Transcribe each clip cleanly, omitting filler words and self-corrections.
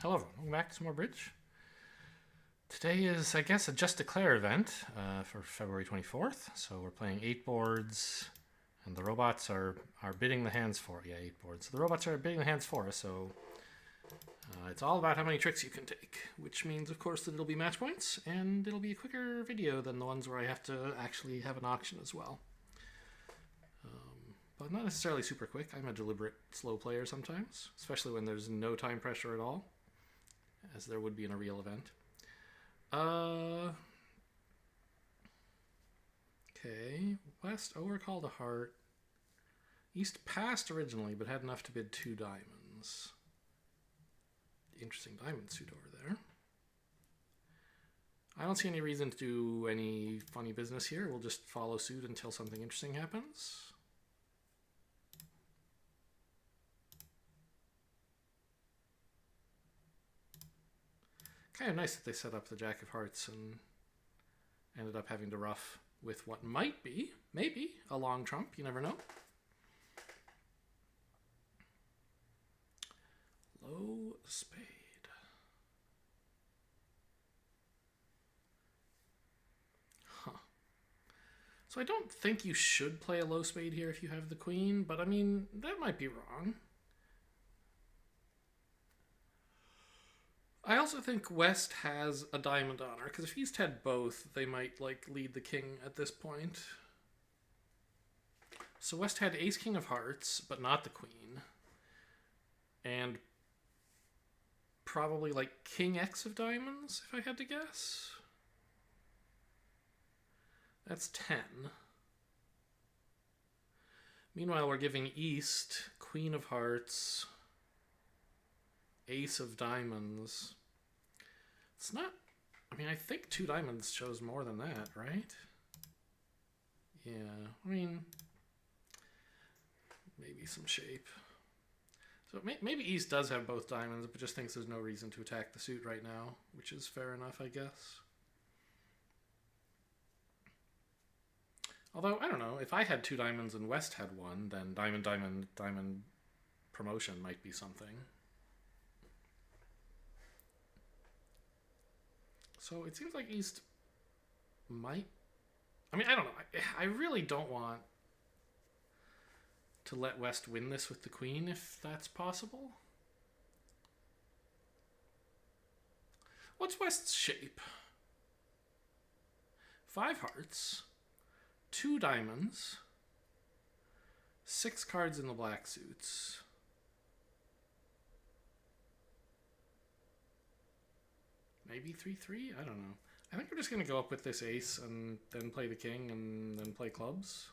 Hello everyone, welcome back to some more Bridge. Today is, I guess, a Just Declare event for February 24th. So we're playing 8 boards, and the robots are bidding the hands for, 8 boards. So the robots are bidding the hands for us, so it's all about how many tricks you can take, which means, of course, that it'll be match points, and it'll be a quicker video than the ones where I have to actually have an auction as well. But not necessarily super quick. I'm a deliberate slow player sometimes, especially when there's no time pressure at all, as there would be in a real event. Okay. West overcalled a heart. East passed originally, but had enough to bid 2 diamonds. Interesting diamond suit over there. I don't see any reason to do any funny business here. We'll just follow suit until something interesting happens. Kind of nice that they set up the Jack of Hearts and ended up having to ruff with what might be, maybe, a long trump. You never know. Low spade. Huh. So I don't think you should play a low spade here if you have the queen, but I mean, that might be wrong. I also think West has a diamond on her, because if East had both, they might, like, lead the king at this point. So West had ace king of hearts, but not the queen. And probably, like, king x of diamonds, if I had to guess. That's 10. Meanwhile, we're giving East queen of hearts, ace of diamonds. It's not, I mean, I think 2 diamonds shows more than that, right? Yeah, I mean, maybe some shape. So maybe East does have both diamonds, but just thinks there's no reason to attack the suit right now, which is fair enough, I guess. Although, I don't know, if I had 2 diamonds and West had 1, then diamond, diamond, diamond promotion might be something. So it seems like East might... I mean, I don't know. I really don't want to let West win this with the queen, if that's possible. What's West's shape? 5 hearts, 2 diamonds, 6 cards in the black suits. Maybe 3-3? I don't know. I think we're just going to go up with this ace and then play the king and then play clubs.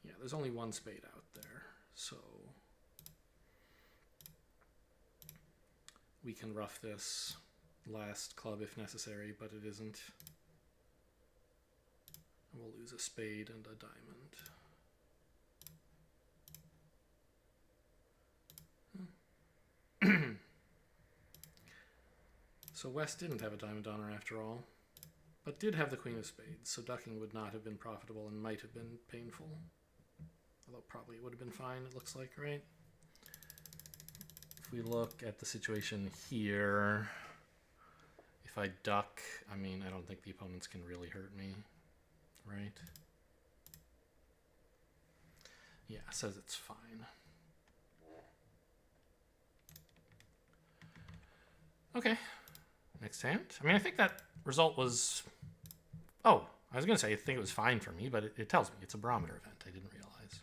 Yeah, there's only 1 spade out there, so we can rough this last club if necessary, but it isn't. We'll lose a spade and a diamond. So West didn't have a diamond on her after all, but did have the queen of spades, so ducking would not have been profitable and might have been painful. Although probably it would have been fine, it looks like, right? If we look at the situation here, if I duck, I mean, I don't think the opponents can really hurt me, right? Yeah, it says it's fine. Okay. Next hand. I mean, I think that result was... Oh, I was going to say I think it was fine for me, but it tells me it's a barometer event. I didn't realize.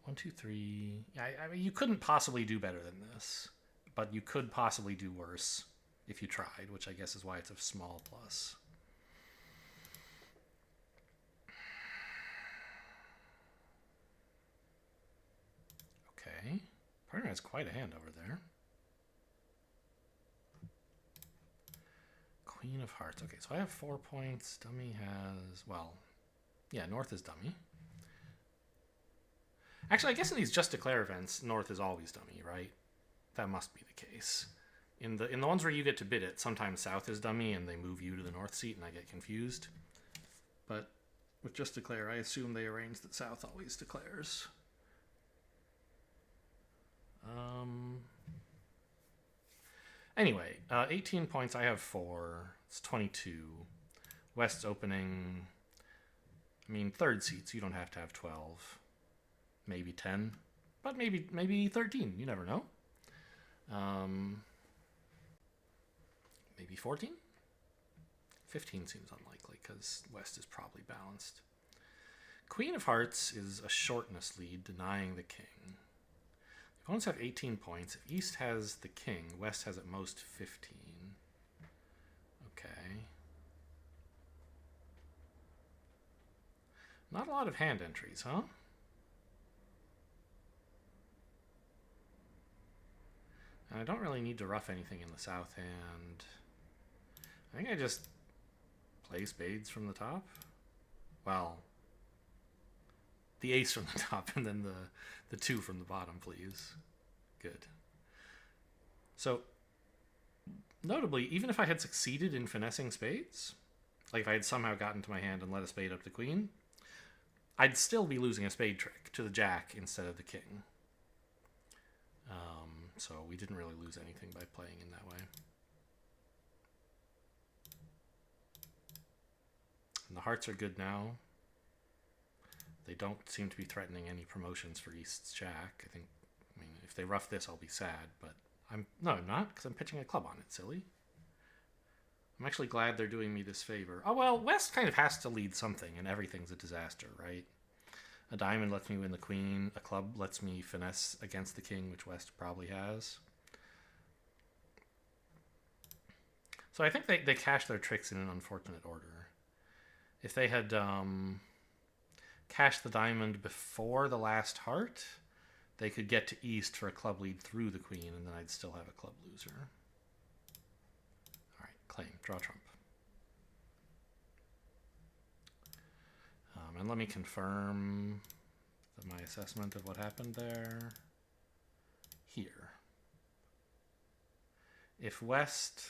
1, 2, 3. I mean, you couldn't possibly do better than this, but you could possibly do worse if you tried, which I guess is why it's a small plus. Okay. Partner has quite a hand over there. Queen of hearts. Okay, so I have 4 points. Dummy has, well, yeah, North is dummy. Actually, I guess in these Just Declare events, North is always dummy, right? That must be the case. In the ones where you get to bid it, sometimes South is dummy and they move you to the North seat and I get confused. but with just declare, I assume they arrange that South always declares. Anyway, 18 points. I have 4. It's 22. West's opening. I mean, third seats. You don't have to have 12. Maybe 10. But maybe 13. You never know. Maybe 14? 15 seems unlikely because West is probably balanced. Queen of Hearts is a shortness lead, denying the king. Opponents have 18 points. If East has the king, West has at most 15. Okay. Not a lot of hand entries, huh? And I don't really need to rough anything in the south hand. I think I just play spades from the top. Well, the ace from the top and then the 2 from the bottom, please. Good. So, notably, even if I had succeeded in finessing spades, like if I had somehow gotten to my hand and let a spade up to queen, I'd still be losing a spade trick to the jack instead of the king. So we didn't really lose anything by playing in that way. And the hearts are good now. They don't seem to be threatening any promotions for East's jack. I mean, if they rough this, I'll be sad, but I'm not, because I'm pitching a club on it, silly. I'm actually glad they're doing me this favor. Oh, well, West kind of has to lead something, and everything's a disaster, right? A diamond lets me win the queen. A club lets me finesse against the king, which West probably has. So I think they cash their tricks in an unfortunate order. If they had cashed the diamond before the last heart, they could get to East for a club lead through the queen, and then I'd still have a club loser. All right, claim, draw trump. And let me confirm my assessment of what happened there. Here. If West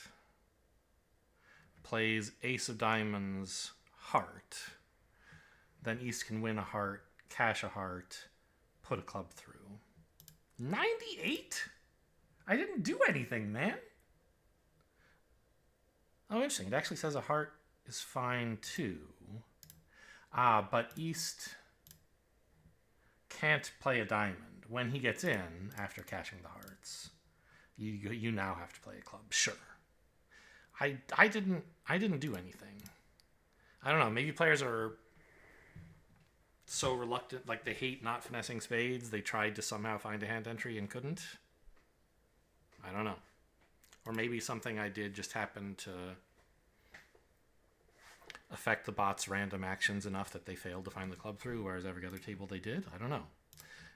plays ace of diamonds, heart, then East can win a heart, cash a heart, put a club through. 98? I didn't do anything, man. Oh, interesting. It actually says a heart is fine too. But East can't play a diamond. When he gets in, after cashing the hearts, you now have to play a club. Sure. I didn't do anything. I don't know. Maybe players are so reluctant, like they hate not finessing spades. They tried to somehow find a hand entry and couldn't. I don't know. Or maybe something I did just happened to affect the bot's random actions enough that they failed to find the club through, whereas every other table they did. I don't know.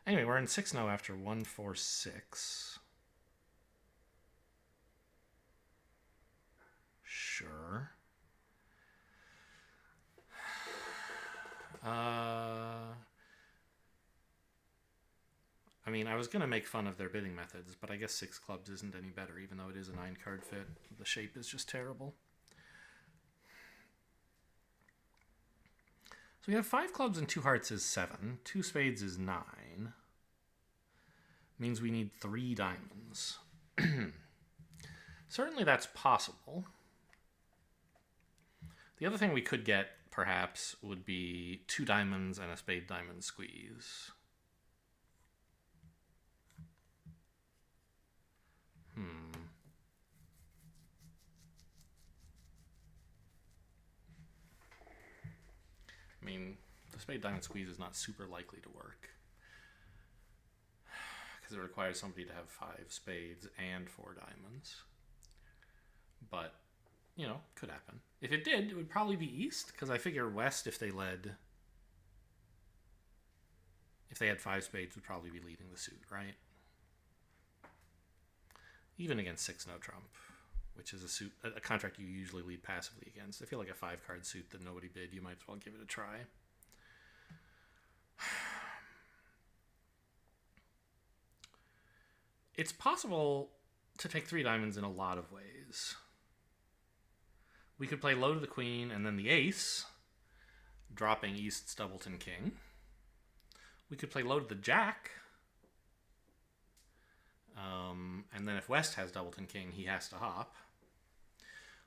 Anyway, we're in 6-0 after 1-4-6. Sure. I mean, I was going to make fun of their bidding methods, but I guess 6 clubs isn't any better, even though it is a 9-card fit. The shape is just terrible. So we have 5 clubs and 2 hearts is 7. 2 spades is 9. Means we need 3 diamonds. Certainly that's possible. The other thing we could get, perhaps, would be 2 diamonds and a spade diamond squeeze. I mean, the spade diamond squeeze is not super likely to work, because it requires somebody to have 5 spades and 4 diamonds. But, you know, could happen. If it did, it would probably be East, because I figure West, if they had 5 spades, would probably be leading the suit, right? Even against 6-no trump, which is a contract you usually lead passively against. I feel like a 5-card suit that nobody bid, you might as well give it a try. It's possible to take 3 diamonds in a lot of ways. We could play low to the queen and then the ace, dropping East's Doubleton King. We could play low to the Jack. And then if West has Doubleton King, he has to hop.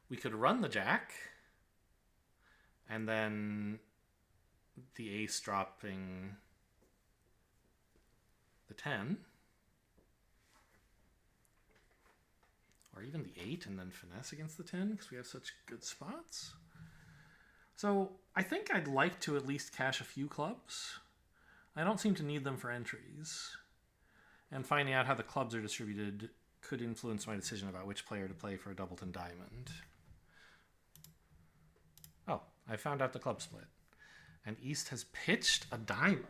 We could run the Jack. And then the ace dropping the 10. Or even the 8 and then finesse against the 10 because we have such good spots. So I think I'd like to at least cash a few clubs. I don't seem to need them for entries. And finding out how the clubs are distributed could influence my decision about which player to play for a Doubleton Diamond. Oh, I found out the club split. And East has pitched a diamond.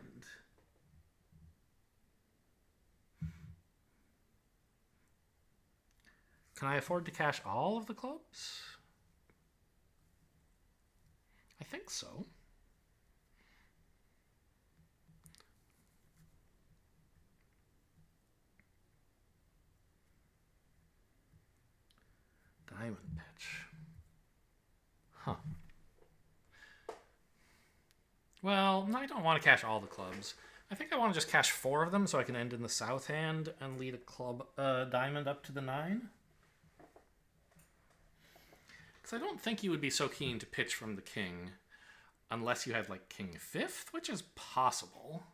Can I afford to cash all of the clubs? I think so. Diamond pitch. Huh. Well, I don't want to cash all the clubs. I think I want to just cash 4 of them so I can end in the south hand and lead a club diamond up to the 9. Because I don't think you would be so keen to pitch from the king unless you had like king 5th, which is possible.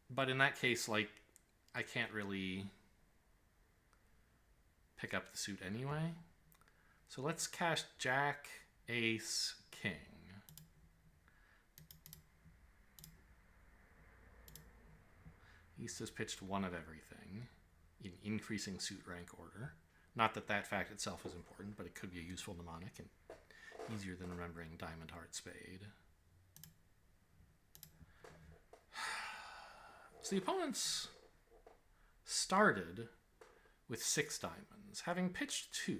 But in that case, like, I can't really pick up the suit anyway. So let's cash Jack, Ace, King. East has pitched 1 of everything in increasing suit rank order. Not that that fact itself is important, but it could be a useful mnemonic and easier than remembering diamond, heart, spade. So the opponents started with 6 diamonds. Having pitched 2,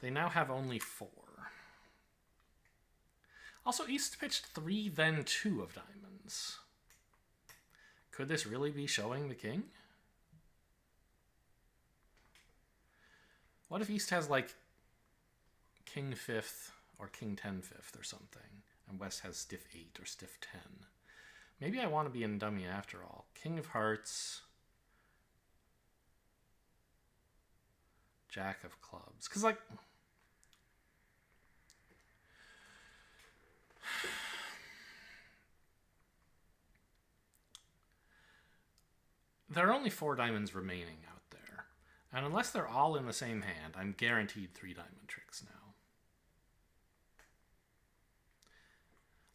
they now have only 4. Also, East pitched 3, then 2 of diamonds. Could this really be showing the king? What if East has like king 5th or king 10 5th or something, and West has stiff 8 or stiff 10? Maybe I want to be in dummy after all. King of hearts, Jack of clubs. Because like, there are only 4 diamonds remaining out there. And unless they're all in the same hand, I'm guaranteed 3 diamond tricks now.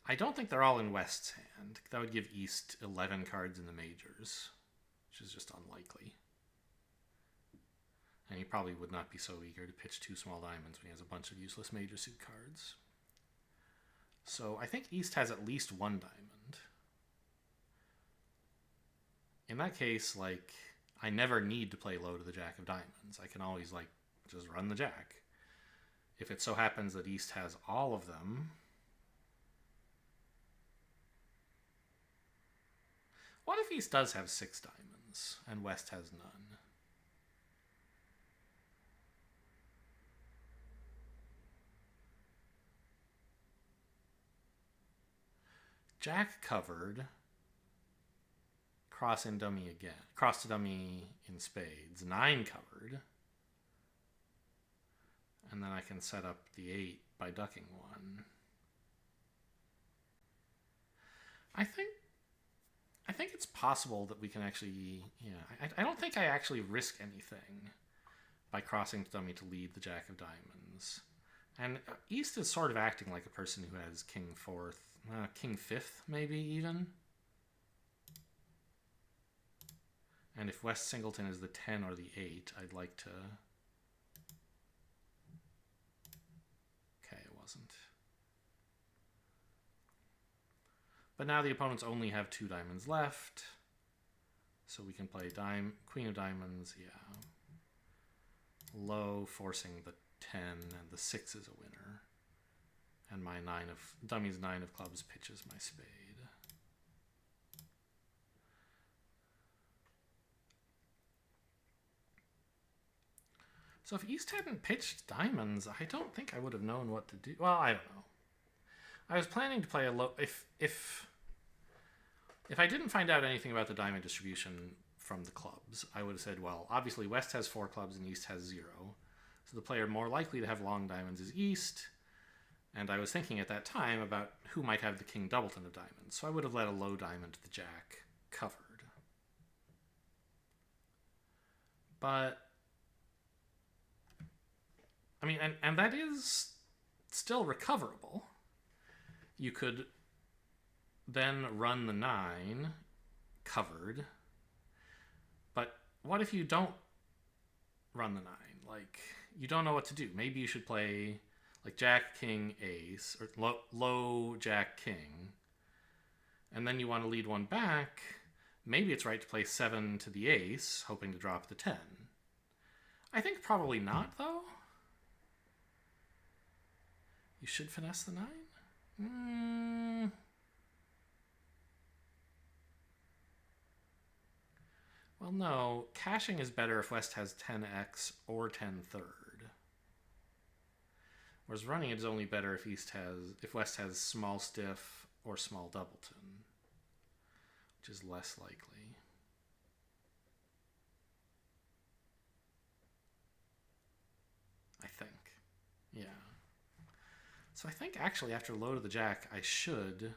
I don't think they're all in West's hand. That would give East 11 cards in the majors, which is just unlikely. And he probably would not be so eager to pitch 2 small diamonds when he has a bunch of useless major suit cards. So I think East has at least 1 diamond. In that case, like, I never need to play low to the Jack of diamonds. I can always, like, just run the Jack. If it so happens that East has all of them... What if East does have 6 diamonds and West has none? Jack covered, cross in dummy again, cross to dummy in spades, 9 covered, and then I can set up the 8 by ducking 1. I think it's possible that we can actually, I don't think I actually risk anything by crossing to dummy to lead the Jack of diamonds. And East is sort of acting like a person who has king 4th, king 5th maybe even. And if West Singleton is the 10 or the 8, I'd like to... Okay, it wasn't. But now the opponents only have 2 diamonds left. So we can play Queen of diamonds, yeah. Low, forcing the 10, and the 6 is a winner. And my dummy's 9 of clubs pitches my spade. So if East hadn't pitched diamonds, I don't think I would have known what to do. Well, I don't know. I was planning to play a low... If I didn't find out anything about the diamond distribution from the clubs, I would have said, well, obviously West has 4 clubs and East has 0. So the player more likely to have long diamonds is East. And I was thinking at that time about who might have the King Doubleton of diamonds. So I would have let a low diamond to the Jack covered. But, I mean, and that is still recoverable. You could then run the 9 covered. But what if you don't run the 9? Like, you don't know what to do. Maybe you should play like Jack, King, Ace, or low Jack, King. And then you want to lead one back. Maybe it's right to play 7 to the Ace, hoping to drop the 10. I think probably not, though. You should finesse the 9? Well, no. Caching is better if West has 10x or 10 third. Whereas running it is only better if West has small stiff or small doubleton, which is less likely. I think. Yeah. So I think actually after low to the Jack, I should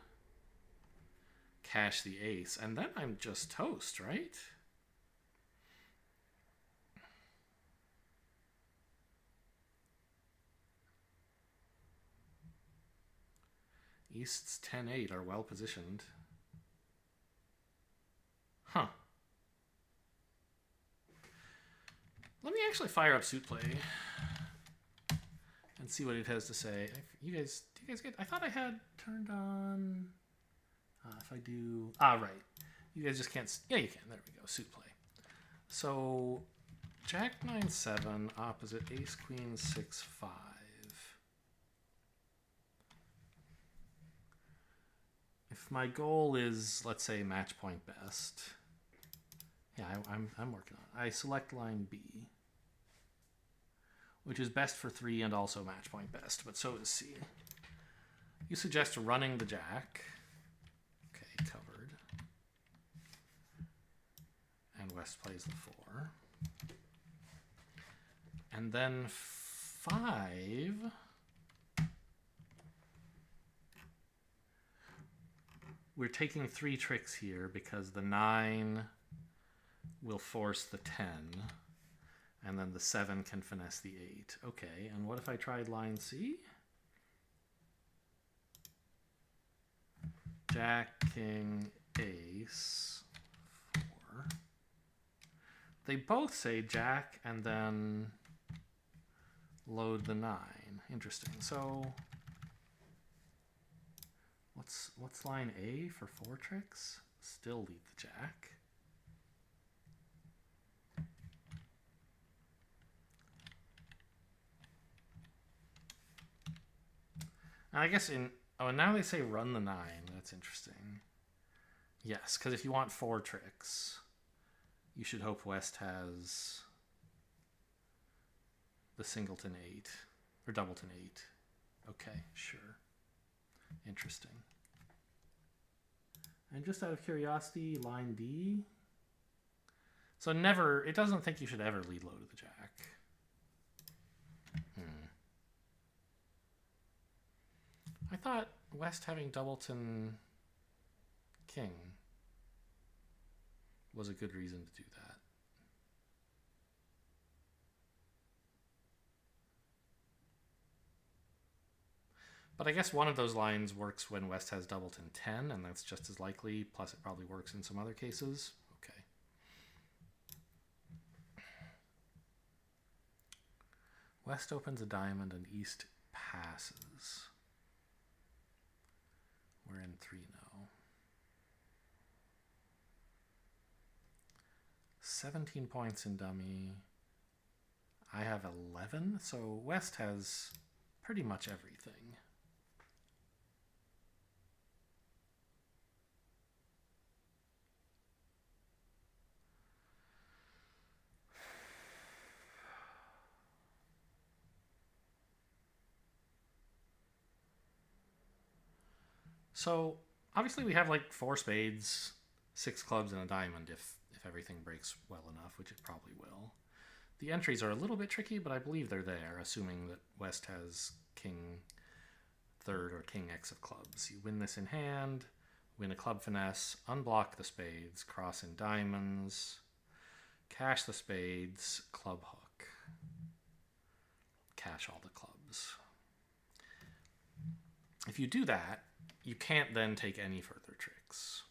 cache the Ace, and then I'm just toast, right? East's 10-8 are well positioned. Huh. Let me actually fire up Suit Play and see what it has to say. Do you guys get... I thought I had turned on... if I do... right. You guys just can't... Yeah, you can. There we go. Suit Play. So, Jack 9-7, opposite Ace Queen 6-5. If my goal is, let's say, match point best, yeah, I'm working on it. I select line B, which is best for 3 and also match point best, but so is C. You suggest running the Jack. Okay, covered. And West plays the 4. And then 5... We're taking 3 tricks here because the 9 will force the 10, and then the 7 can finesse the 8. Okay, and what if I tried line C? Jack, King, Ace, 4. They both say Jack and then load the 9. Interesting. So... What's line A for 4 tricks? Still lead the Jack. And I guess now they say run the 9. That's interesting. Yes, because if you want 4 tricks, you should hope West has the singleton 8 or doubleton 8. Okay, sure. Interesting. And just out of curiosity, line D. So never, it doesn't think you should ever lead low to the Jack. I thought West having doubleton King was a good reason to do that. But I guess one of those lines works when West has doubleton 10, and that's just as likely, plus it probably works in some other cases. Okay. West opens a diamond and East passes. We're in 3 now. 17 points in dummy. I have 11, so West has pretty much everything. So obviously we have like 4 spades, 6 clubs, and a diamond if everything breaks well enough, which it probably will. The entries are a little bit tricky, but I believe they're there, assuming that West has king third or king X of clubs. You win this in hand, win a club finesse, unblock the spades, cross in diamonds, cash the spades, club hook, cash all the clubs. If you do that, you can't then take any further tricks.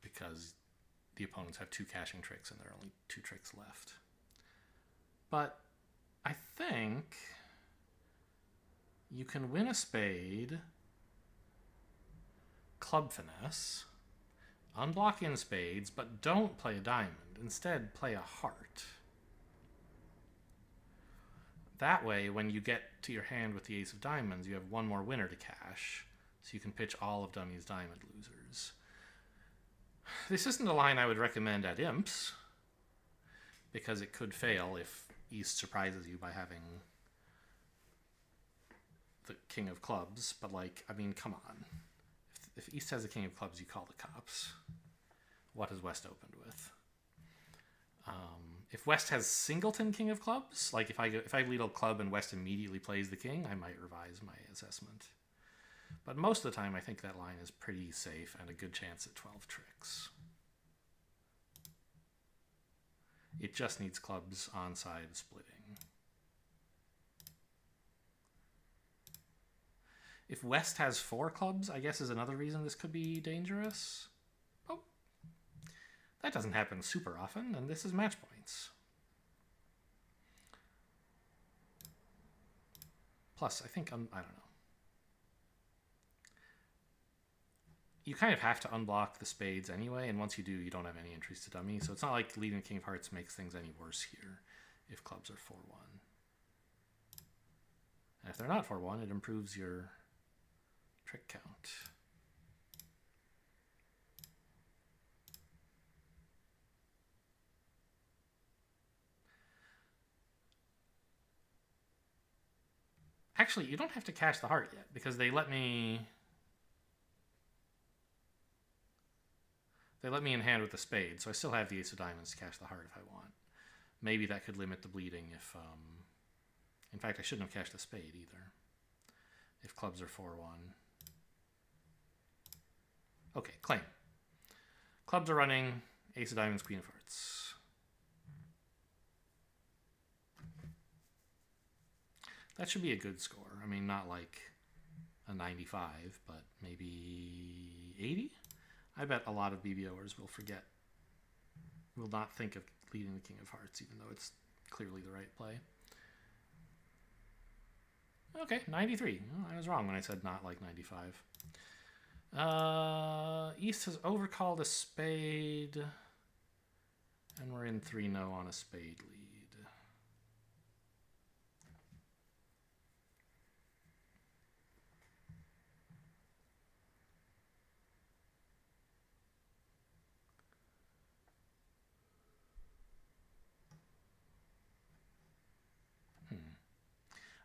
Because the opponents have 2 cashing tricks and there are only 2 tricks left. But I think you can win a spade, club finesse, unblock in spades, but don't play a diamond. Instead, play a heart. That way, when you get to your hand with the ace of diamonds, you have one more winner to cash, so you can pitch all of Dummy's diamond losers. This isn't a line I would recommend at imps, because it could fail if East surprises you by having the king of clubs, but like, I mean, come on. If East has the king of clubs, you call the cops. What has West opened with? If West has singleton king of clubs, like if I lead a club and West immediately plays the king, I might revise my assessment. But most of the time, I think that line is pretty safe and a good chance at 12 tricks. It just needs clubs onside splitting. If West has 4 clubs, I guess is another reason this could be dangerous. Oh, that doesn't happen super often, and this is match points. Plus, I think, I don't know. You kind of have to unblock the spades anyway, and once you do, you don't have any entries to dummy, so it's not like leading king of hearts makes things any worse here if clubs are 4-1. And if they're not 4-1, it improves your trick count. Actually, you don't have to cash the heart yet, because they let me in hand with the spade, so I still have the ace of diamonds to cash the heart if I want. Maybe that could limit the bleeding if, in fact, I shouldn't have cashed the spade either. If clubs are 4-1. Okay, claim. Clubs are running, ace of diamonds, queen of hearts. That should be a good score. I mean, not like a 95, but maybe 80? I bet a lot of BBOers will not think of leading the king of hearts, even though it's clearly the right play. Okay, 93. Oh, I was wrong when I said not like 95. East has overcalled a spade, and we're in 3-0 on a spade lead.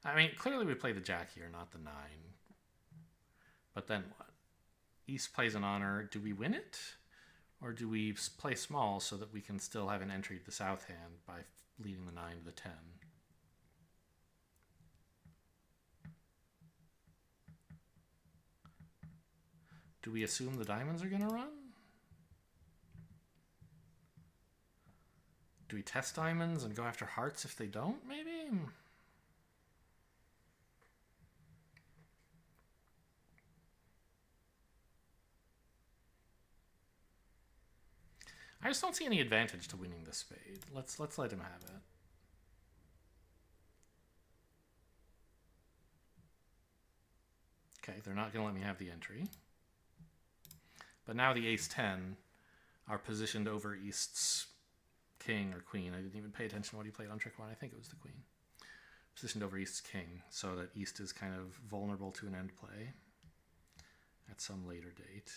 I mean, clearly we play the jack here, not the 9. But then what? East plays an honor. Do we win it? Or do we play small so that we can still have an entry to the south hand by leading the 9 to the 10? Do we assume the diamonds are going to run? Do we test diamonds and go after hearts if they don't, maybe? I just don't see any advantage to winning this spade. Let's let him have it. Okay, they're not going to let me have the entry. But now the ace-10 are positioned over East's king or queen. I didn't even pay attention to what he played on trick 1. I think it was the queen. Positioned over East's king, so that East is kind of vulnerable to an end play at some later date.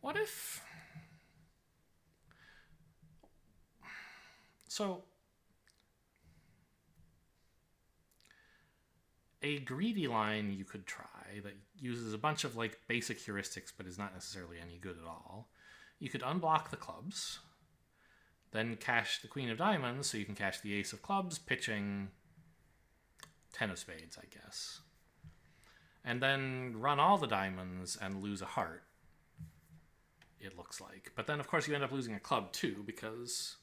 What if... So, a greedy line you could try that uses a bunch of like basic heuristics but is not necessarily any good at all. You could unblock the clubs, then cash the queen of diamonds so you can cash the ace of clubs, pitching 10 of spades, I guess. And then run all the diamonds and lose a heart, it looks like. But then, of course, you end up losing a club too because...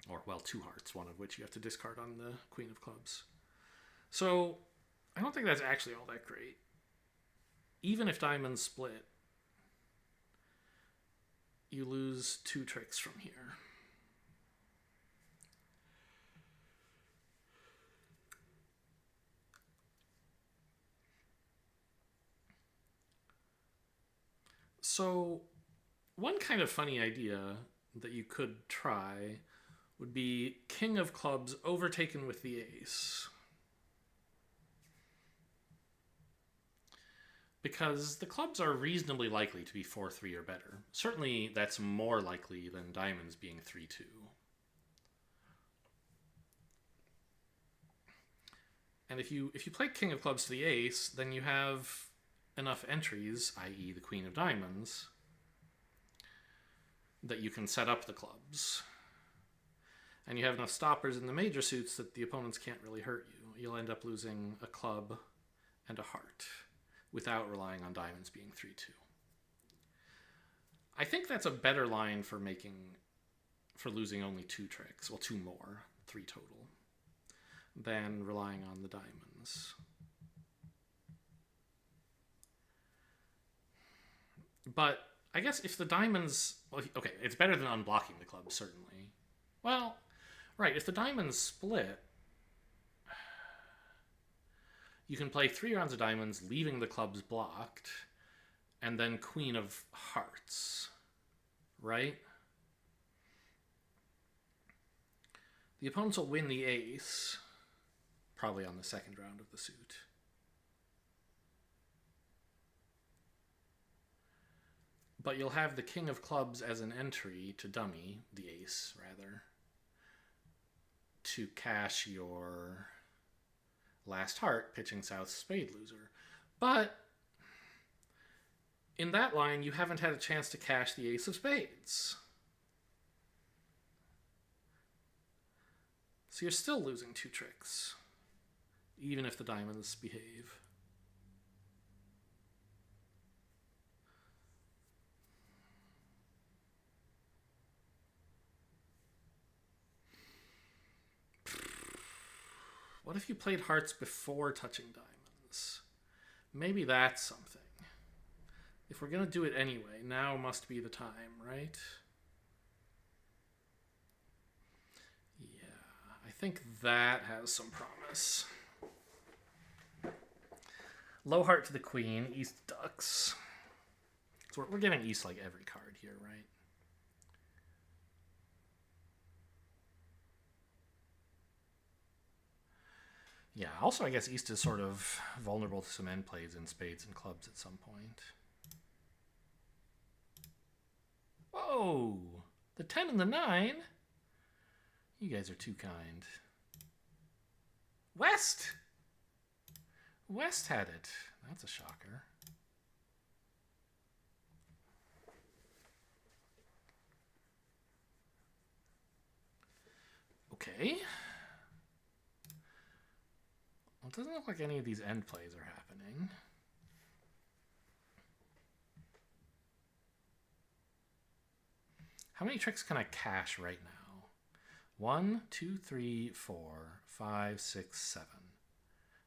Or, well, 2 hearts, one of which you have to discard on the queen of clubs. So, I don't think that's actually all that great. Even if diamonds split, you lose 2 tricks from here. So, one kind of funny idea that you could try would be king of clubs overtaken with the ace. Because the clubs are reasonably likely to be 4-3 or better. Certainly that's more likely than diamonds being 3-2. And if you play king of clubs to the ace, then you have enough entries, i.e. the queen of diamonds, that you can set up the clubs. And you have enough stoppers in the major suits that the opponents can't really hurt you. You'll end up losing a club and a heart without relying on diamonds being 3-2. I think that's a better line for losing only 2 tricks, well, 2 more, 3 total, than relying on the diamonds. But I guess if the diamonds... Well, okay, it's better than unblocking the clubs, certainly. Well, right, if the diamonds split, you can play 3 rounds of diamonds, leaving the clubs blocked, and then queen of hearts, right? The opponents will win the ace, probably on the second round of the suit. But you'll have the king of clubs as an entry to dummy, the ace, rather, to cash your last heart, pitching south spade loser. But in that line, you haven't had a chance to cash the ace of spades. So you're still losing 2 tricks, even if the diamonds behave. What if you played hearts before touching diamonds? Maybe that's something. If we're going to do it anyway, now must be the time, right? Yeah, I think that has some promise. Low heart to the queen, east ducks. So we're getting east like every card here, right? Yeah, also I guess east is sort of vulnerable to some end plays in spades and clubs at some point. Whoa! The 10 and the 9? You guys are too kind. West! West had it. That's a shocker. Okay. Well, it doesn't look like any of these end plays are happening. How many tricks can I cash right now? 1, 2, 3, 4, 5, 6, 7.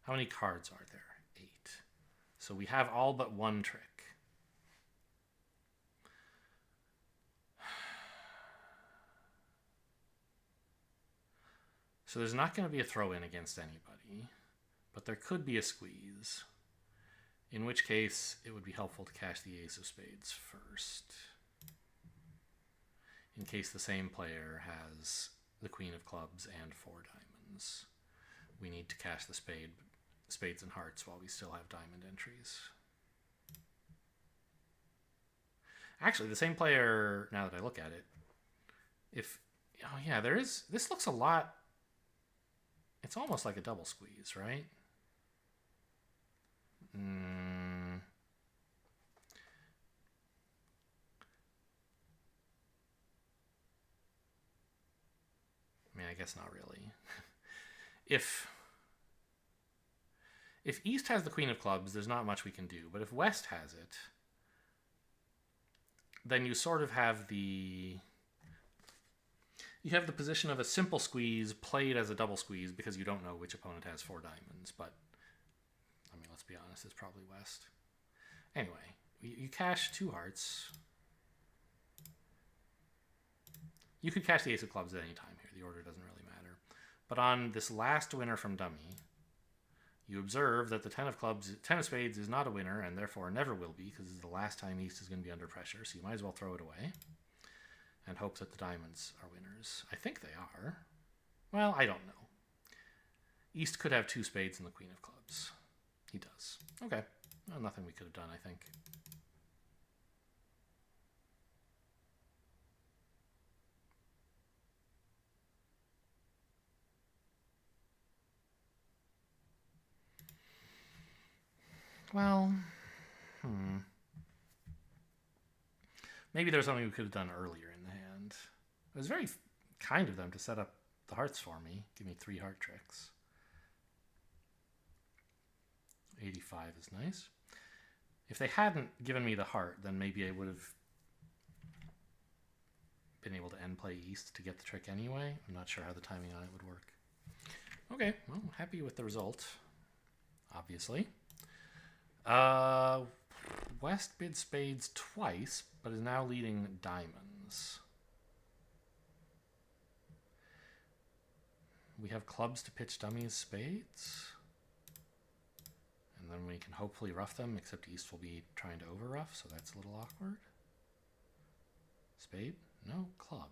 How many cards are there? 8. So we have all but 1 trick. So there's not going to be a throw-in against anybody, but there could be a squeeze, in which case it would be helpful to cash the ace of spades first, in case the same player has the queen of clubs and 4 diamonds. We need to cash the spades and hearts while we still have diamond entries. Actually, the same player, now that I look at it, if... Oh, yeah, there is... This looks a lot... It's almost like a double squeeze, right? I mean, I guess not really. If East has the Queen of Clubs, there's not much we can do. But if West has it, then you sort of have the... You have the position of a simple squeeze played as a double squeeze because you don't know which opponent has 4 diamonds. But, I mean, let's be honest, it's probably West. Anyway, you cash 2 hearts. You could cash the Ace of Clubs at any time here. The order doesn't really matter. But on this last winner from Dummy, you observe that the 10 of Clubs, 10 of Spades is not a winner and therefore never will be because it's the last time East is going to be under pressure. So you might as well throw it away and hope that the diamonds are winners. I think they are. Well, I don't know. East could have 2 spades and the Queen of Clubs. He does. Okay. Well, nothing we could have done, I think. Well, maybe there's something we could have done earlier in the hand. It was very kind of them to set up the hearts for me. Give me 3 heart tricks. 85 is nice. If they hadn't given me the heart, then maybe I would have been able to end play East to get the trick anyway. I'm not sure how the timing on it would work. Okay, well, happy with the result, obviously. West bid spades twice, but is now leading diamonds. We have clubs to pitch dummies spades. And then we can hopefully rough them, except East will be trying to over rough, so that's a little awkward. Spade? No. Club.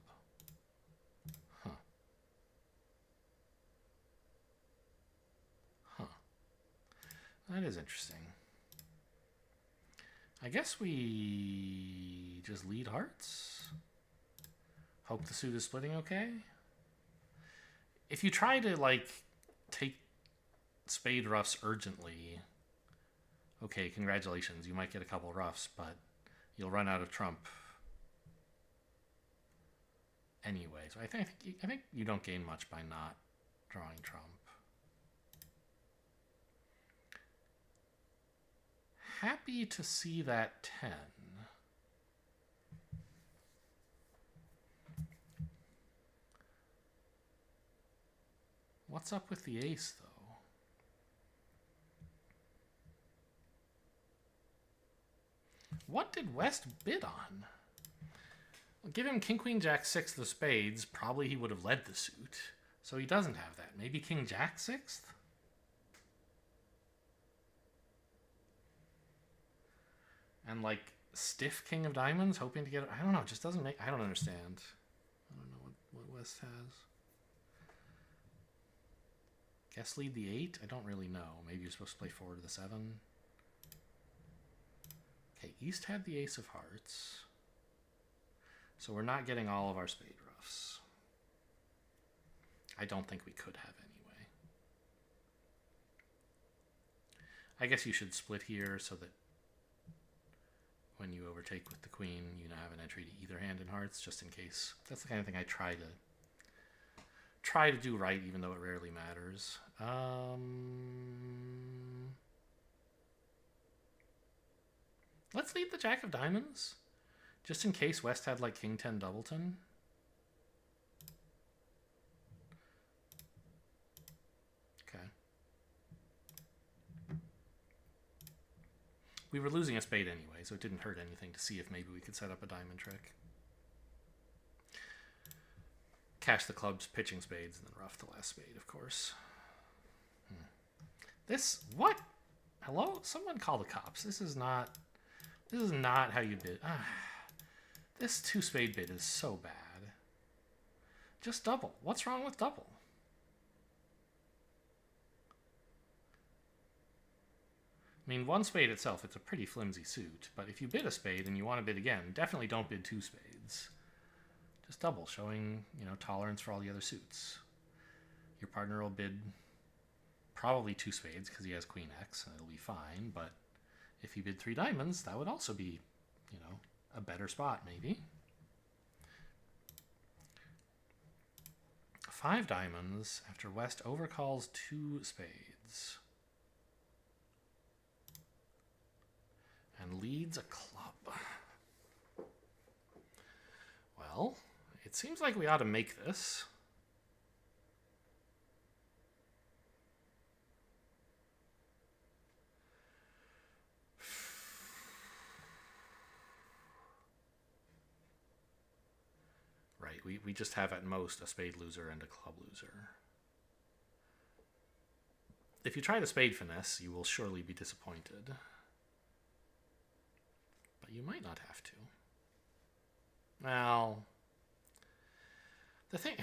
Huh. Huh. That is interesting. I guess we just lead hearts. Hope the suit is splitting okay. If you try to, like, take spade roughs urgently, okay, congratulations, you might get a couple roughs, but you'll run out of trump anyway. So I think you don't gain much by not drawing trump. Happy to see that 10. What's up with the ace, though? What did West bid on? Well, give him King, Queen, Jack, 6 of spades. Probably he would have led the suit. So he doesn't have that. Maybe King, Jack, 6th? And like stiff King of Diamonds, hoping to get... I don't know, it just doesn't make... I don't understand. I don't know what West has. Guess lead the 8? I don't really know. Maybe you're supposed to play forward to the 7. Okay, East had the Ace of Hearts. So we're not getting all of our spade roughs. I don't think we could have anyway. I guess you should split here so that when you overtake with the queen, you now have an entry to either hand in hearts, just in case. That's the kind of thing I try to do right, even though it rarely matters. Let's lead the Jack of Diamonds, just in case West had like King 10 Doubleton. Okay. We were losing a spade anyway, so it didn't hurt anything to see if maybe we could set up a diamond trick. Cash the clubs, pitching spades, and then rough the last spade, of course. This, what? Hello? Someone call the cops. This is not how you bid. This 2-spade bid is so bad. Just double. What's wrong with double? mean, one spade itself, it's a pretty flimsy suit, but if you bid a spade and you want to bid again, definitely don't bid two spades. Just double, showing, tolerance for all the other suits. Your partner will bid probably two spades because he has queen X, and it'll be fine, but if you bid three diamonds, that would also be, a better spot, maybe. Five diamonds after West overcalls two spades. And leads a club. Well, it seems like we ought to make this. Right, we just have at most a spade loser and a club loser. If you try the spade finesse, you will surely be disappointed. But you might not have to. Well, the thing,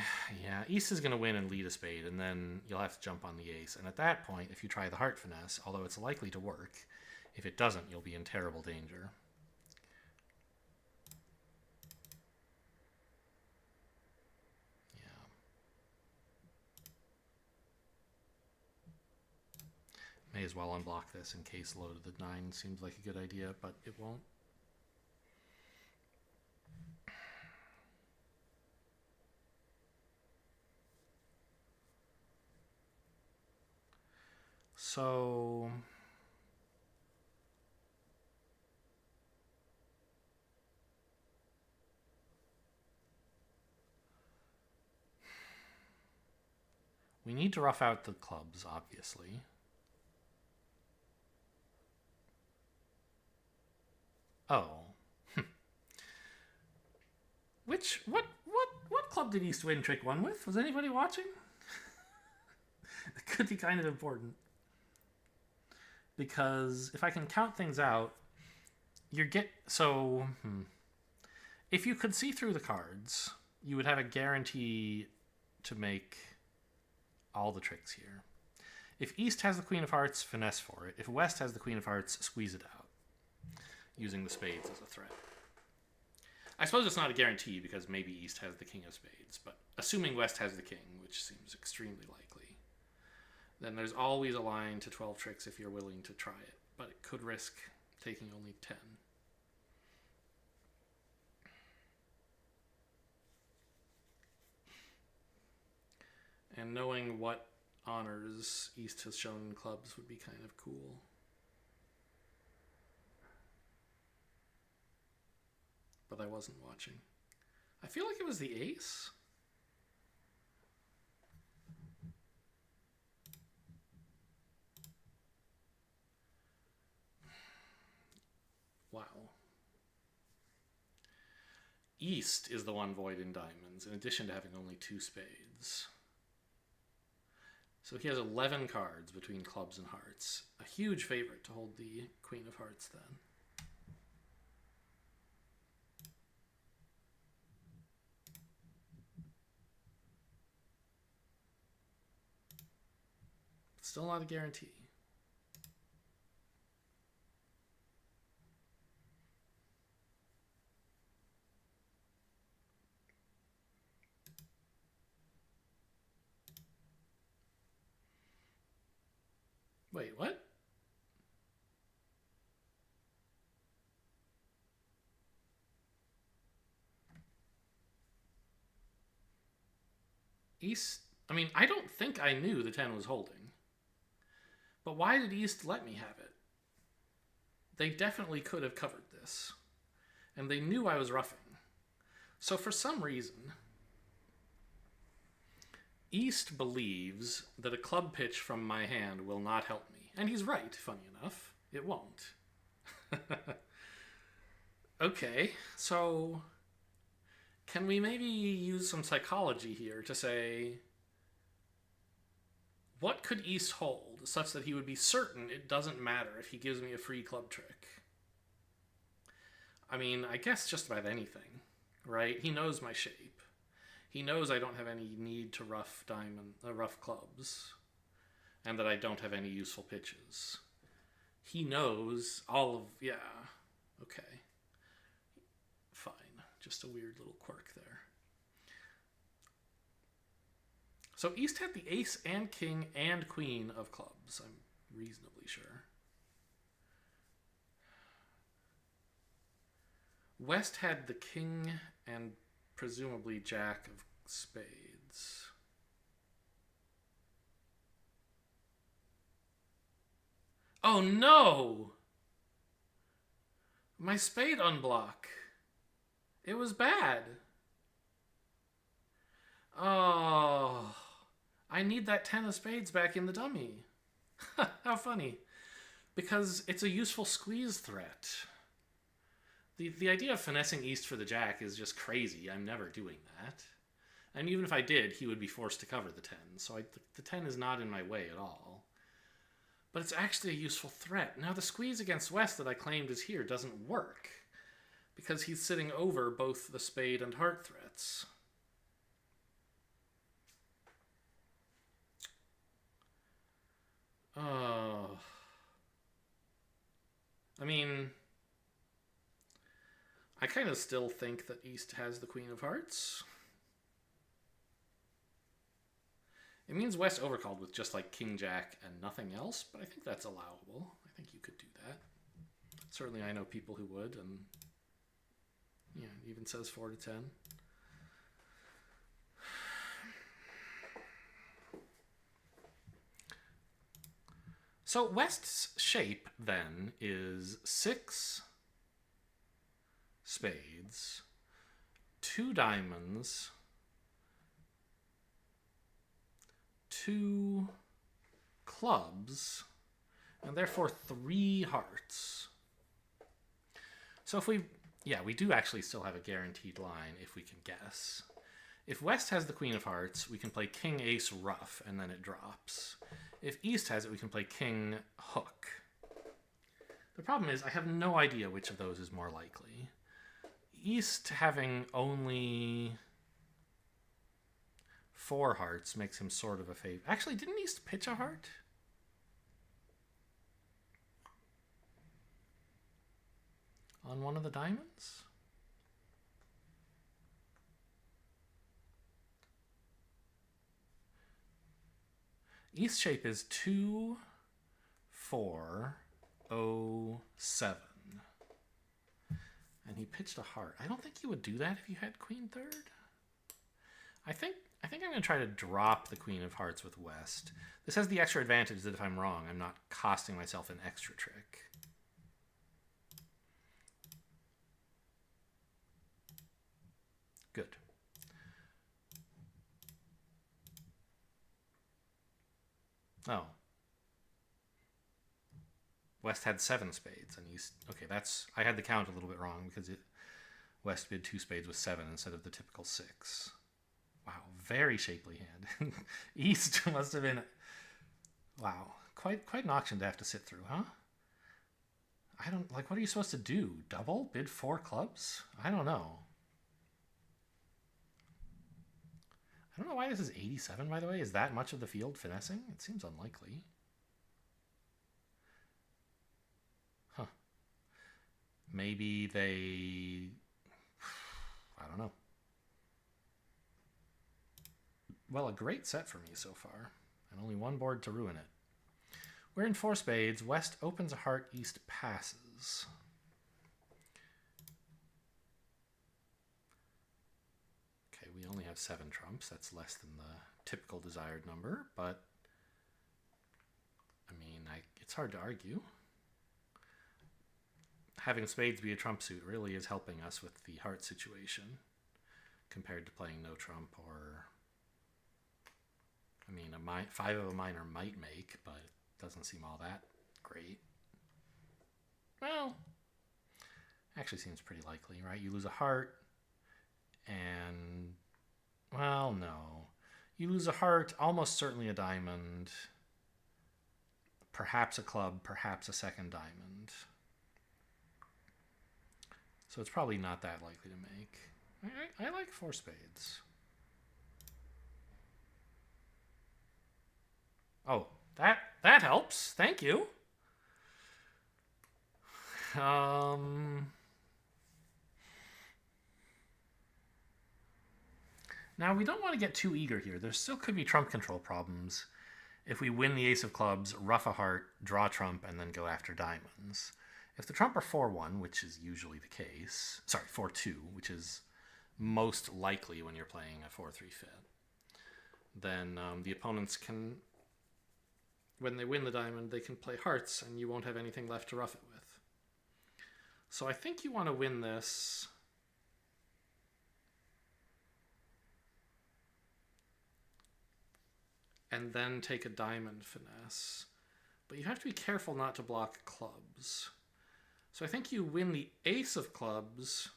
yeah, East is going to win and lead a spade, and then you'll have to jump on the ace. And at that point, if you try the heart finesse, although it's likely to work, if it doesn't, you'll be in terrible danger. May as well unblock this in case low to the 9 seems like a good idea, but it won't. So we need to rough out the clubs, obviously. Oh. What club did East win trick 1 with? Was anybody watching? It could be kind of important. Because if I can count things out, if you could see through the cards, you would have a guarantee to make all the tricks here. If East has the Queen of Hearts, finesse for it. If West has the Queen of Hearts, squeeze it out, using the spades as a threat. I suppose it's not a guarantee because maybe East has the King of Spades, but assuming West has the King, which seems extremely likely, then there's always a line to 12 tricks if you're willing to try it, but it could risk taking only 10. And knowing what honors East has shown in clubs would be kind of cool. But I wasn't watching. I feel like it was the ace. Wow. East is the one void in diamonds, in addition to having only 2 spades. So he has 11 cards between clubs and hearts. A huge favorite to hold the Queen of Hearts then. Still not a guarantee. Wait, what? East, I mean, I don't think I knew the 10 was holding. But why did East let me have it? They definitely could have covered this. And they knew I was roughing. So for some reason, East believes that a club pitch from my hand will not help me. And he's right, funny enough. It won't. Okay, so can we maybe use some psychology here to say, what could East hold such that he would be certain it doesn't matter if he gives me a free club trick? I mean, I guess just about anything, right? He knows my shape. He knows I don't have any need to rough clubs, and that I don't have any useful pitches. he knows all of... Yeah. Okay. Fine. Just a weird little quirk there. So East had the ace and king and queen of clubs, I'm reasonably sure. West had the king and presumably jack of spades. Oh no! My spade unblock. It was bad. Oh, I need that 10 of spades back in the dummy. How funny. Because it's a useful squeeze threat. The idea of finessing East for the jack is just crazy. I'm never doing that. And even if I did, he would be forced to cover the 10. So the 10 is not in my way at all. But it's actually a useful threat. Now the squeeze against West that I claimed is here doesn't work. Because he's sitting over both the spade and heart threats. Oh. I mean, I kind of still think that East has the queen of hearts. It means West overcalled with just like king jack and nothing else, but I think that's allowable. I think you could do that. Certainly I know people who would, and yeah, it even says 4 to 10. So West's shape then is 6 spades, 2 diamonds, 2 clubs, and therefore 3 hearts. So if we do actually still have a guaranteed line if we can guess. If West has the queen of hearts, we can play king ace ruff and then it drops. If East has it, we can play king hook. The problem is I have no idea which of those is more likely. East having only 4 hearts makes him sort of a favorite. Actually, didn't East pitch a heart? On one of the diamonds? East shape is 2, 4, 0, 7. And he pitched a heart. I don't think you would do that if you had queen third. I think I'm going to try to drop the queen of hearts with West. This has the extra advantage that if I'm wrong, I'm not costing myself an extra trick. Good. Oh. West had 7 spades, and East... Okay, that's... I had the count a little bit wrong, because West bid 2 spades with 7 instead of the typical 6. Wow, very shapely hand. East must have been... Wow, quite an auction to have to sit through, huh? I don't... Like, what are you supposed to do? Double? Bid 4 clubs? I don't know. I don't know why this is 87, by the way. Is that much of the field finessing? It seems unlikely. Huh. Maybe they... I don't know. Well, a great set for me so far. And only 1 board to ruin it. We're in 4 spades. West opens a heart. East passes. Okay, we only have 7 trumps. That's less than the typical desired number, but I mean, it's hard to argue. Having spades be a trump suit really is helping us with the heart situation compared to playing no trump or... I mean, 5 of a minor might make, but it doesn't seem all that great. Well, actually seems pretty likely, right? You lose a heart, and... Well, no. You lose a heart, almost certainly a diamond, perhaps a club, perhaps a second diamond. So it's probably not that likely to make. I like 4 spades. Oh, that helps. Thank you. Now, we don't want to get too eager here. There still could be trump control problems if we win the ace of clubs, ruff a heart, draw trump, and then go after diamonds. If the trump are 4-1, which is usually the case, sorry, 4-2, which is most likely when you're playing a 4-3 fit, then the opponents can, when they win the diamond, they can play hearts, and you won't have anything left to ruff it with. So I think you want to win this. And then take a diamond finesse. But you have to be careful not to block clubs. So I think you win the ace of clubs,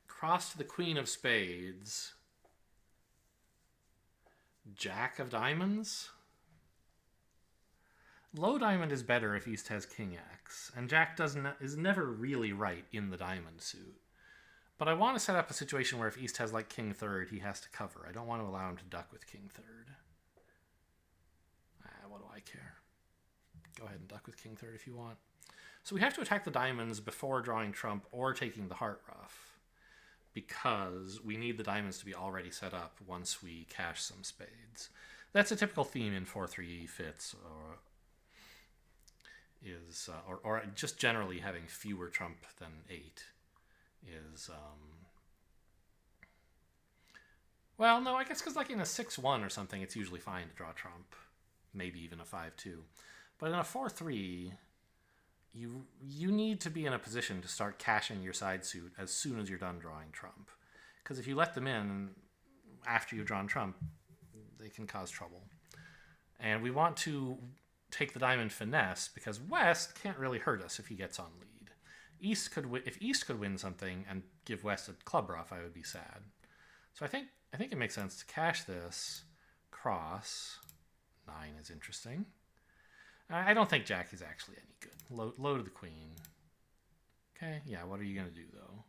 cross to the queen of spades, jack of diamonds. Low diamond is better if East has king X, and Jack is never really right in the diamond suit. But I want to set up a situation where if East has like king third, he has to cover. I don't want to allow him to duck with king third. What do I care? Go ahead and duck with king third if you want. So we have to attack the diamonds before drawing trump or taking the heart ruff, because we need the diamonds to be already set up once we cash some spades. That's a typical theme in 4-3 fits, or just generally having fewer trump than 8 is, well, no, I guess because like in a 6-1 or something, it's usually fine to draw trump, maybe even a 5-2. But in a 4-3, you need to be in a position to start cashing your side suit as soon as you're done drawing trump. Because if you let them in after you've drawn trump, they can cause trouble. And we want to take the diamond finesse because West can't really hurt us if he gets on lead. If East could win something and give West a club ruff, I would be sad. So I think it makes sense to cash this, cross. 9 is interesting. I don't think Jack is actually any good. Low to the queen. Okay, yeah, what are you going to do, though?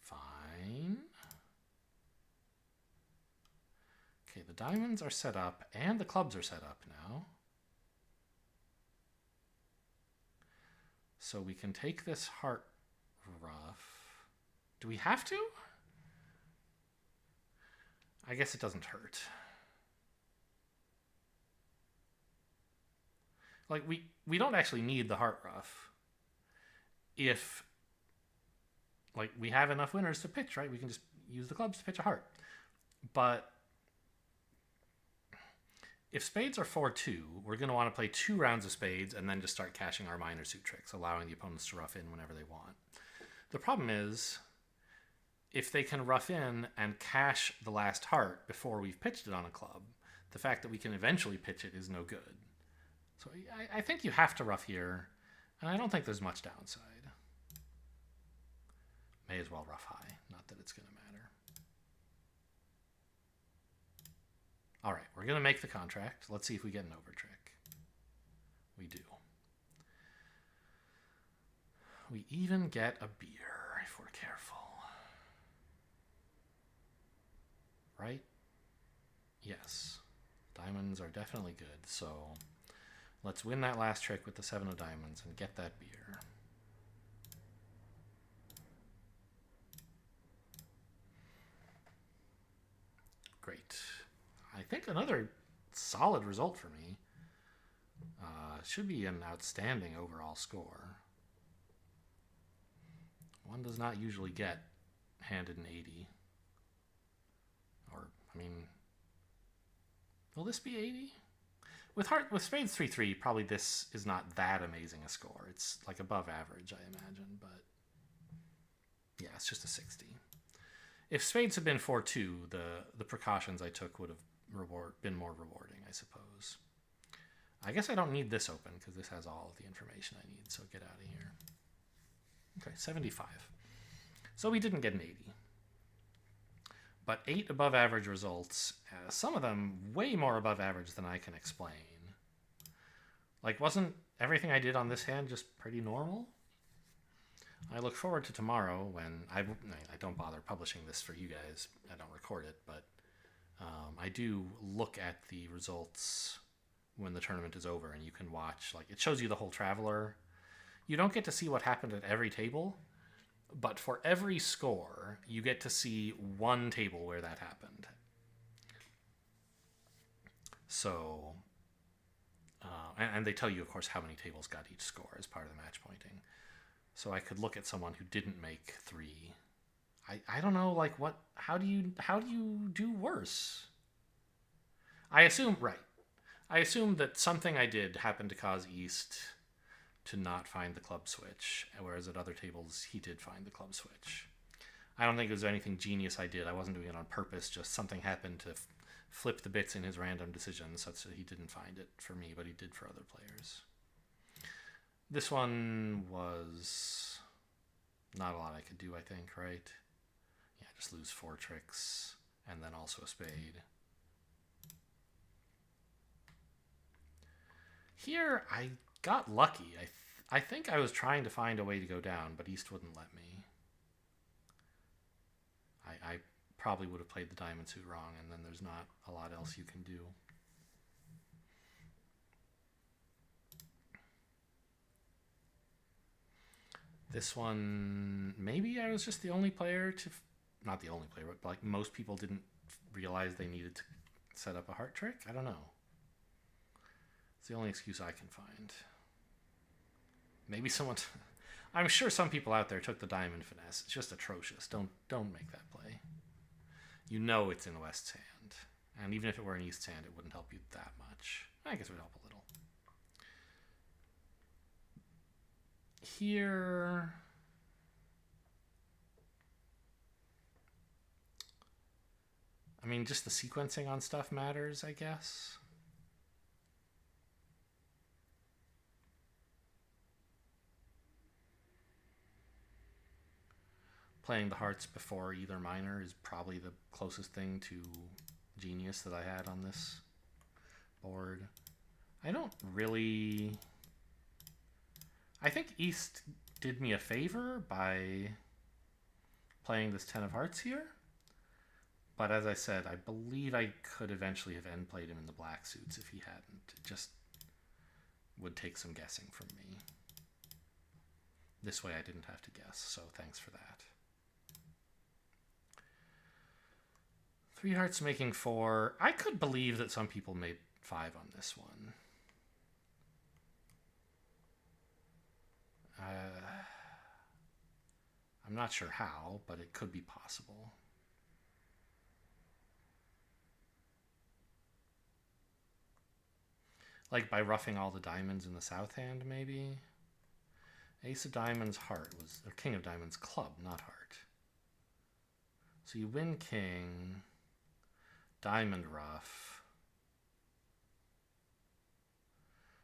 Fine. Okay, the diamonds are set up, and the clubs are set up now. So we can take this heart ruff. Do we have to? I guess it doesn't hurt. Like, we don't actually need the heart ruff if, like, we have enough winners to pitch, right? We can just use the clubs to pitch a heart. But if spades are 4-2, we're going to want to play 2 rounds of spades and then just start cashing our minor suit tricks, allowing the opponents to rough in whenever they want. The problem is, if they can rough in and cash the last heart before we've pitched it on a club, the fact that we can eventually pitch it is no good. So I think you have to rough here, and I don't think there's much downside. May as well rough high, not that it's going to matter. All right, we're going to make the contract. Let's see if we get an over trick. We do. We even get a beer if we're careful. Right? Yes. Diamonds are definitely good, so let's win that last trick with the 7 of diamonds and get that beer. Great. I think another solid result for me. Should be an outstanding overall score. One does not usually get handed an 80. Or, I mean, will this be 80? With spades 3-3, probably this is not that amazing a score. It's like above average, I imagine, but yeah, it's just a 60. If spades had been 4-2, the precautions I took would have been more rewarding, I suppose. I guess I don't need this open because this has all of the information I need, so get out of here. Okay, 75. So we didn't get an 80. But 8 above average results, some of them way more above average than I can explain. Like, wasn't everything I did on this hand just pretty normal? I look forward to tomorrow when I don't bother publishing this for you guys. I don't record it, but I do look at the results when the tournament is over, and you can watch, like, it shows you the whole Traveler. You don't get to see what happened at every table, but for every score, you get to see one table where that happened. So, and they tell you, of course, how many tables got each score as part of the match pointing. So I could look at someone who didn't make 3. I don't know, like, what, how do you do worse? I assume that something I did happened to cause East to not find the club switch, whereas at other tables he did find the club switch. I don't think it was anything genius I did. I wasn't doing it on purpose, just something happened to flip the bits in his random decisions such that he didn't find it for me, but he did for other players. This one was not a lot I could do, I think, right? Yeah, just lose 4 tricks, and then also a spade. Here, I got lucky. I think I was trying to find a way to go down, but East wouldn't let me. I probably would have played the diamond suit wrong, and then there's not a lot else you can do. This one, maybe I was just the only player to, not the only player, but like most people didn't realize they needed to set up a heart trick. I don't know. It's the only excuse I can find. Maybe someone, I'm sure some people out there took the diamond finesse. It's just atrocious. Don't make that play. You know it's in West's hand. And even if it were in East's hand, it wouldn't help you that much. I guess it would help a little. Here, I mean, just the sequencing on stuff matters, I guess. Playing the hearts before either minor is probably the closest thing to genius that I had on this board. I don't really... I think East did me a favor by playing this 10 of hearts here. But as I said, I believe I could eventually have end played him in the black suits if he hadn't. It just would take some guessing from me. This way I didn't have to guess, so thanks for that. 3 hearts making 4. I could believe that some people made 5 on this one. I'm not sure how, but it could be possible. Like by roughing all the diamonds in the south hand, maybe? Ace of diamonds, heart was, or king of diamonds, club, not heart. So you win king, diamond rough,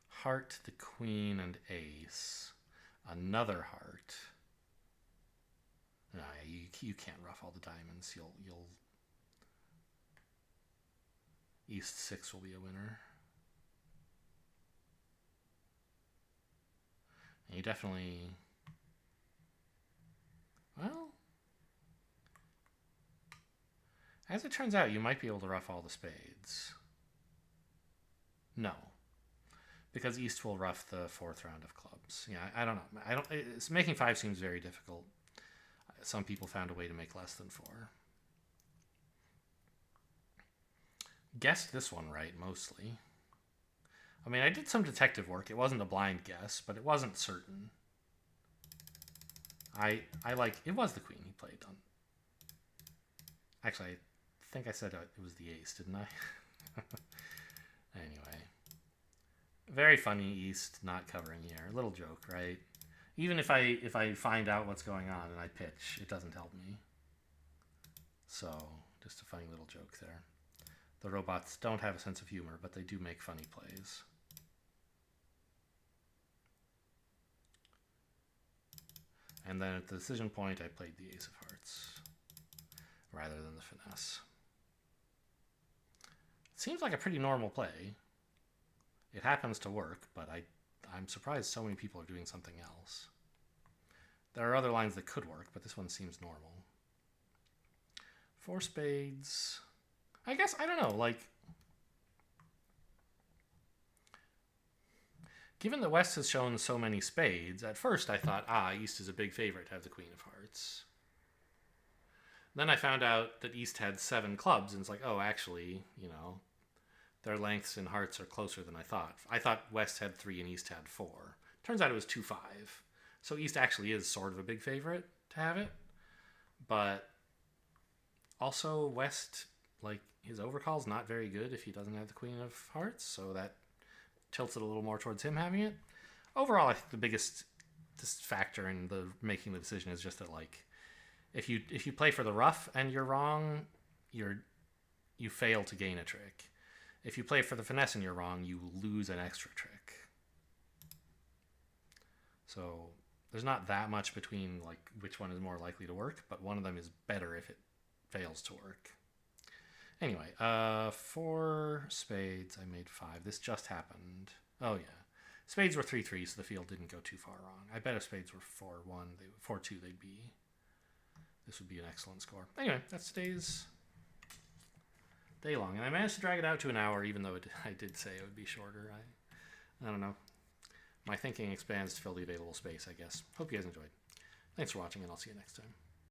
heart, the queen, and ace, another heart. No, you can't rough all the diamonds. You'll East 6 will be a winner. And you definitely, well, as it turns out, you might be able to rough all the spades. No, because East will rough the 4th round of clubs. Yeah, I don't know. It's making 5 seems very difficult. Some people found a way to make less than 4. Guessed this one right, mostly. I mean, I did some detective work. It wasn't a blind guess, but it wasn't certain. I like, it was the queen he played on. Actually, I think I said it was the ace, didn't I? Anyway. Very funny East not covering here. A little joke, right? Even if I find out what's going on and I pitch, it doesn't help me. So, just a funny little joke there. The robots don't have a sense of humor, but they do make funny plays. And then at the decision point, I played the ace of hearts rather than the finesse. It seems like a pretty normal play. It happens to work, but I'm surprised so many people are doing something else. There are other lines that could work, but this one seems normal. 4 spades. I guess, I don't know, like, Given that West has shown so many spades, at first I thought, East is a big favorite to have the Queen of Hearts. Then I found out that East had 7 clubs, and it's like, oh, actually, their lengths in hearts are closer than I thought. I thought West had 3 and East had 4. Turns out it was 2-5. So East actually is sort of a big favorite to have it. But also West, his overcall's not very good if he doesn't have the Queen of Hearts, so that tilts it a little more towards him having it. Overall, I think the biggest factor in the making the decision is just that, if you play for the rough and you're wrong, you fail to gain a trick. If you play for the finesse and you're wrong, you lose an extra trick. So there's not that much between which one is more likely to work, but one of them is better if it fails to work. Anyway, 4 spades, I made 5. This just happened. Oh yeah. Spades were 3-3, so the field didn't go too far wrong. I bet if spades were 4-1, 4-2, this would be an excellent score. Anyway, that's today's Daylong. And I managed to drag it out to an hour, even though I did say it would be shorter. I don't know. My thinking expands to fill the available space, I guess. Hope you guys enjoyed. Thanks for watching, and I'll see you next time.